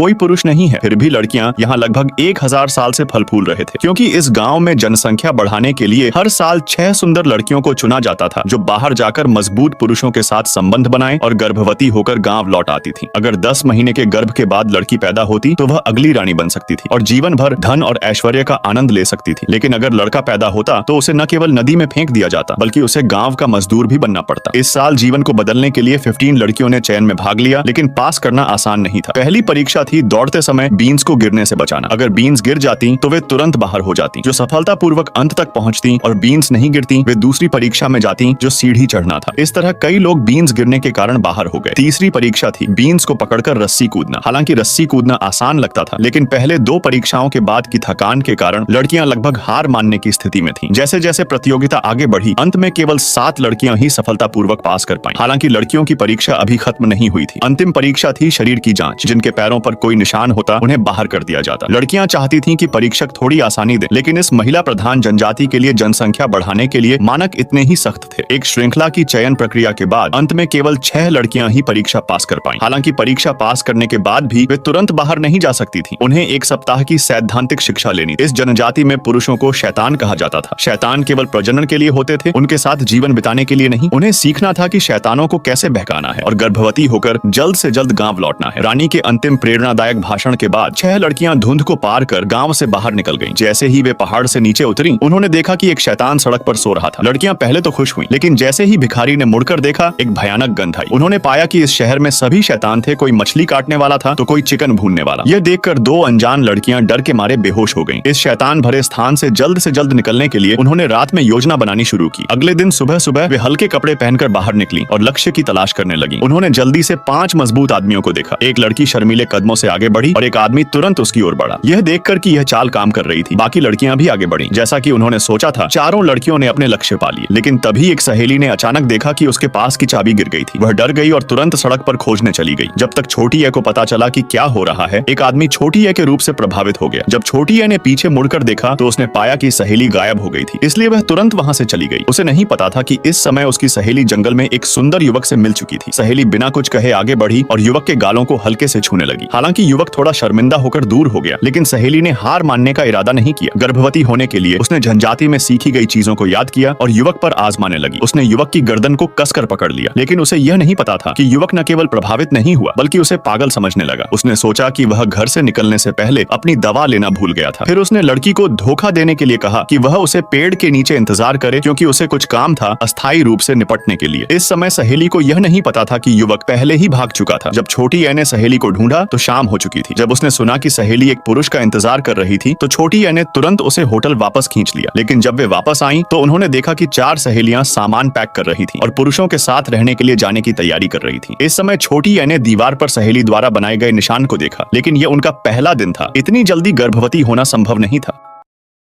कोई पुरुष नहीं है। फिर भी लड़कियां यहाँ लगभग 1000 साल से फल फूल रहे थे, क्योंकि इस गांव में जनसंख्या बढ़ाने के लिए हर साल 6 सुंदर लड़कियों को चुना जाता था, जो बाहर जाकर मजबूत पुरुषों के साथ संबंध बनाए और गर्भवती होकर गांव लौट आती थी। अगर 10 महीने के गर्भ के बाद लड़की पैदा होती तो वह अगली रानी बन सकती थी और जीवन भर धन और ऐश्वर्य का आनंद ले सकती थी। लेकिन अगर लड़का पैदा होता तो उसे न केवल नदी में फेंक दिया जाता, बल्कि उसे गांव का मजदूर भी बनना पड़ता। इस साल जीवन को बदलने के लिए 15 लड़कियों ने चयन में भाग लिया, लेकिन पास करना आसान नहीं था। पहली परीक्षा थी दौड़ते समय बीन्स को गिरने से बचाना। अगर बीन्स गिर जाती तो वे तुरंत बाहर हो जाती। जो सफलतापूर्वक अंत तक पहुंचती और बीन्स नहीं गिरती, वे दूसरी परीक्षा में जाती, जो सीढ़ी चढ़ना था। इस तरह कई लोग बीन्स गिरने के कारण बाहर हो गए। तीसरी परीक्षा थी बीन्स को पकड़कर रस्सी कूदना। हालांकि रस्सी कूदना आसान लगता था, लेकिन पहले 2 परीक्षाओं के बाद की थकान के कारण लड़कियां लगभग हार मानने की स्थिति में थीं। जैसे जैसे प्रतियोगिता आगे बढ़ी, अंत में केवल 7 लड़कियां ही सफलतापूर्वक पास कर पाईं। हालांकि लड़कियों की परीक्षा अभी खत्म नहीं हुई थी। अंतिम परीक्षा थी शरीर की जांच। जिनके पैरों पर कोई निशान होता, उन्हें बाहर कर दिया जाता। लड़कियां चाहती थीं कि परीक्षक थोड़ी आसानी दे, लेकिन इस महिला प्रधान जनजाति के लिए जनसंख्या बढ़ाने के लिए मानक इतने ही सख्त थे। एक श्रृंखला की चयन प्रक्रिया के बाद अंत में केवल 6 लड़कियां ही परीक्षा पास कर पाईं। हालांकि परीक्षा पास करने के बाद भी वे तुरंत बाहर नहीं जा सकती थीं। उन्हें 1 सप्ताह की सैद्धांतिक शिक्षा लेनी। इस जनजाति में पुरुषों को शैतान कहा जाता था। शैतान केवल प्रजनन के लिए होते थे, उनके साथ जीवन बिताने के लिए नहीं। उन्हें सीखना था कि शैतानों को कैसे बहकाना है और गर्भवती होकर जल्द से जल्द गांव लौटना है। रानी के अंतिम प्रेरणादायक भाषण के बाद 6 लड़कियां धुंध को पार कर गांव से बाहर निकल गईं। जैसे ही वे पहाड़ से नीचे उतरी, उन्होंने देखा कि एक शैतान सड़क पर सो रहा था। लड़कियां पहले तो खुश हुईं, लेकिन जैसे ही भिखारी ने मुड़कर देखा, एक भयानक गंध आई। उन्होंने पाया कि इस शहर में सभी शैतान थे। कोई मछली काटने वाला था तो कोई चिकन भूनने वाला। यह देखकर 2 अनजान लड़कियां डर के मारे बेहोश हो गईं। इस शैतान भरे स्थान से जल्द निकलने के लिए उन्होंने रात में योजना बनानी शुरू की। अगले दिन सुबह सुबह वे हल्के कपड़े पहनकर बाहर निकली और लक्ष्य की तलाश करने लगी। उन्होंने जल्दी से 5 मजबूत आदमियों को देखा। एक लड़की शर्मीले कदमों से आगे बढ़ी और एक आदमी तुरंत उसकी ओर बढ़ा। यह देखकर कि यह चाल काम कर रही थी, बाकी लड़कियां भी आगे बढ़ी। जैसा कि उन्होंने सोचा था, चारों लड़कियों ने अपने लक्ष्य पा लिए। लेकिन तभी एक सहेली ने अचानक देखा कि उसके पास की चाबी गिर गई थी। वह डर गई और तुरंत सड़क पर खोजने चली गई। जब तक छोटी ए को पता चला कि क्या हो रहा है, एक आदमी छोटी ए के रूप से प्रभावित हो गया। जब छोटी ए ने पीछे मुड़कर देखा तो उसने पाया कि सहेली गायब हो गई थी, इसलिए वह तुरंत वहां से चली गई। उसे नहीं पता था कि इस समय उसकी सहेली जंगल में एक सुंदर युवक से मिल चुकी थी। सहेली बिना कुछ कहे आगे बढ़ी और युवक के गालों को हल्के से छूने लगी। हालांकि युवक थोड़ा शर्मिंदा होकर दूर हो गया, लेकिन सहेली ने हार मानने का इरादा नहीं किया। गर्भवती होने के लिए उसने जनजाति में सीखी गई चीजों को याद किया और युवक पर आजमाने लगी। उसने युवक की गर्दन को कसकर पकड़ लिया, लेकिन उसे यह नहीं पता था कि युवक न केवल प्रभावित नहीं हुआ, बल्कि उसे पागल समझने लगा। उसने सोचा कि वह घर से निकलने से पहले अपनी दवा लेना भूल गया था। फिर उसने लड़की को धोखा देने के लिए कहा कि वह उसे पेड़ के नीचे इंतजार करे, क्योंकि उसे कुछ काम था अस्थायी रूप से निपटने के लिए। इस समय सहेली को यह नहीं पता था कि युवक पहले ही भाग चुका था। जब छोटी ए ने सहेली को ढूंढा तो शाम हो चुकी थी। जब उसने सुना कि सहेली एक पुरुष का इंतजार कर रही थी, तो छोटी ए ने तुरंत उसे होटल वापस खींच लिया। लेकिन जब वे वापस आईं तो उन्होंने देखा कि 4 सहेलियां सामान पैक कर रही थीं और पुरुषों के साथ रहने के लिए जाने की तैयारी कर रही थीं। इस समय छोटी ए ने दीवार पर सहेली द्वारा बनाए गए निशान को देखा, लेकिन यह उनका पहला दिन था। इतनी जल्दी गर्भवती होना संभव नहीं था।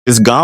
इस गांव